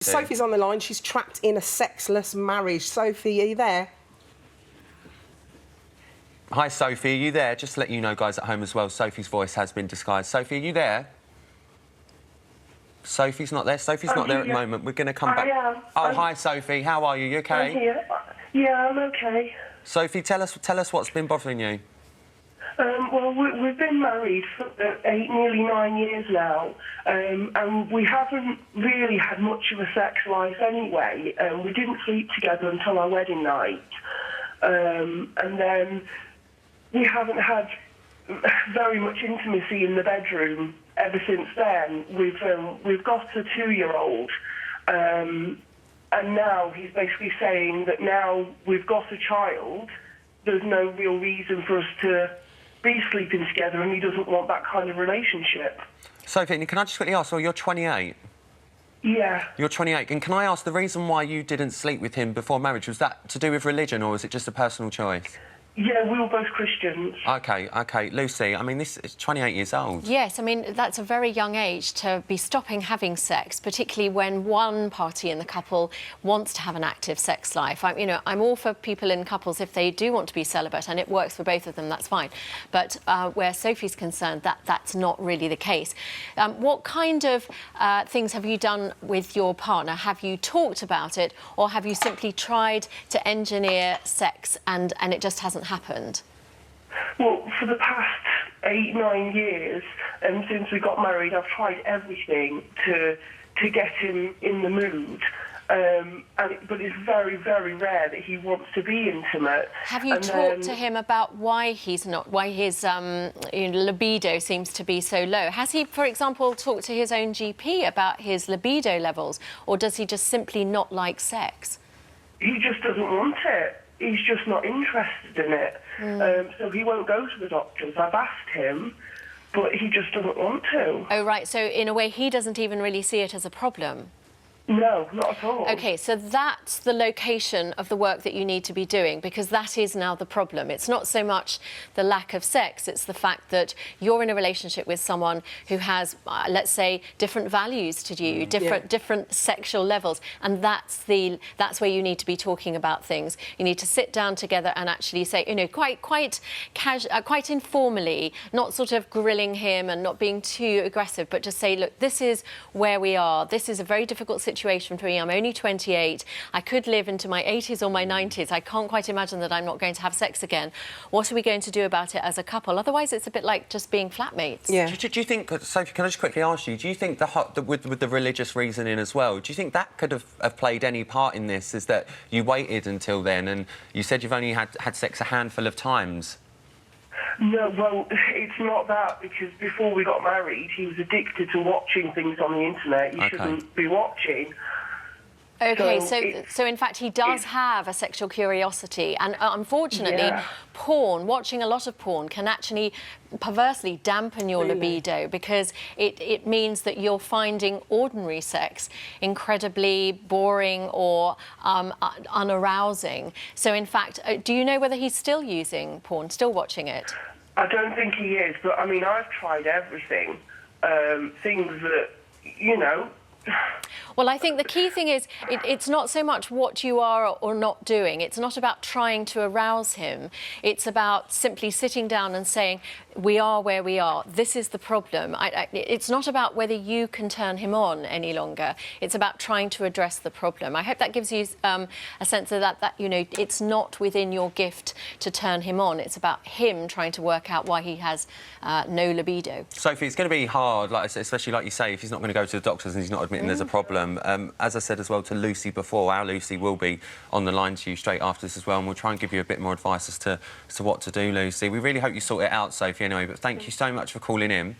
Sophie's on the line. She's trapped in a sexless marriage. Sophie, are you there? Hi, Sophie, are you there? Just to let you know, guys at home as well, Sophie's voice has been disguised. Sophie, are you there? Sophie's not there. Sophie's not there at the moment. We're going to come back. Yeah. Oh, hi, Sophie. How are you? You okay? I'm here. Yeah, I'm okay. Sophie, tell us what's been bothering you. Well, we've been married for nearly 9 years now, and we haven't really had much of a sex life anyway. We didn't sleep together until our wedding night, and then we haven't had very much intimacy in the bedroom ever since then. We've got a 2-year-old, and now he's basically saying that now we've got a child, there's no real reason for us to be sleeping together, and he doesn't want that kind of relationship. Sophie, can I just quickly ask, well, you're 28? Yeah. You're 28, and can I ask the reason why you didn't sleep with him before marriage? Was that to do with religion, or was it just a personal choice? Yeah, we were both Christians. OK. Lucy, I mean, this is 28 years old. Yes, I mean, that's a very young age to be stopping having sex, particularly when one party in the couple wants to have an active sex life. I'm all for people in couples, if they do want to be celibate and it works for both of them, that's fine. But where Sophie's concerned, that's not really the case. What kind of things have you done with your partner? Have you talked about it, or have you simply tried to engineer sex and it just hasn't happened? Well, for the past 8-9 years, and since we got married, I've tried everything to get him in the mood. But it's very, very rare that he wants to be intimate. Have you talked to him about why he's not, why his libido seems to be so low? Has he, for example, talked to his own GP about his libido levels, or does he just simply not like sex? He just doesn't want it. He's just not interested in it. So he won't go to the doctors. I've asked him, but he just doesn't want to. Oh, right. So, in a way, he doesn't even really see it as a problem. No, not at all. OK, so that's the location of the work that you need to be doing, because that is now the problem. It's not so much the lack of sex, it's the fact that you're in a relationship with someone who has, let's say, different values to you, different sexual levels, and that's where you need to be talking about things. You need to sit down together and actually say, quite informally, not sort of grilling him and not being too aggressive, but just say, look, this is where we are. This is a very difficult situation for me. I'm only 28. I could live into my 80s or my 90s. I can't quite imagine that I'm not going to have sex again. What are we going to do about it as a couple? Otherwise, it's a bit like just being flatmates. Yeah. Do you think, Sophie, can I just quickly ask you, do you think with the religious reasoning as well, do you think that could have played any part in this, is that you waited until then and you said you've only had sex a handful of times? No, well, it's not that, because before we got married, he was addicted to watching things on the internet you shouldn't be watching. OK, so in fact, he does have a sexual curiosity, and unfortunately, porn, watching a lot of porn, can actually perversely dampen your libido, because it means that you're finding ordinary sex incredibly boring or unarousing. So, in fact, do you know whether he's still using porn, still watching it? I don't think he is, but, I mean, I've tried everything. Things that, Well, I think the key thing is it's not so much what you are or not doing. It's not about trying to arouse him. It's about simply sitting down and saying, we are where we are. This is the problem. It's not about whether you can turn him on any longer. It's about trying to address the problem. I hope that gives you a sense of that it's not within your gift to turn him on. It's about him trying to work out why he has no libido. Sophie, it's going to be hard, especially like you say, if he's not going to go to the doctors and he's not admitting there's a problem. As I said as well to Lucy before, our Lucy will be on the line to you straight after this as well, and we'll try and give you a bit more advice as to what to do, Lucy. We really hope you sort it out, Sophie, anyway, but thank you so much for calling in.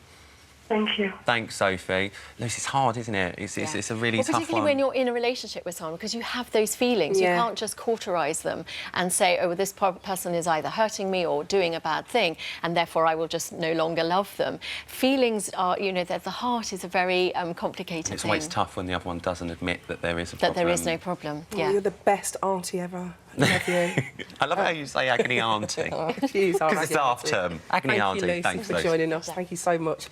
Thank you. Thanks, Sophie. Lucy, it's hard, isn't it? It's a really tough one. Particularly when you're in a relationship with someone, because you have those feelings. You can't just cauterise them and say, oh, this person is either hurting me or doing a bad thing, and therefore I will just no longer love them. Feelings are, that the heart is a very complicated thing. It's always tough when the other one doesn't admit that there is a problem. That there is no problem, Oh, you're the best auntie ever. I love you. I love how you say agony auntie. Because it's half term. Agony auntie. Thank you, Lucy, Thanks, for Lucy. joining us. Thank you so much.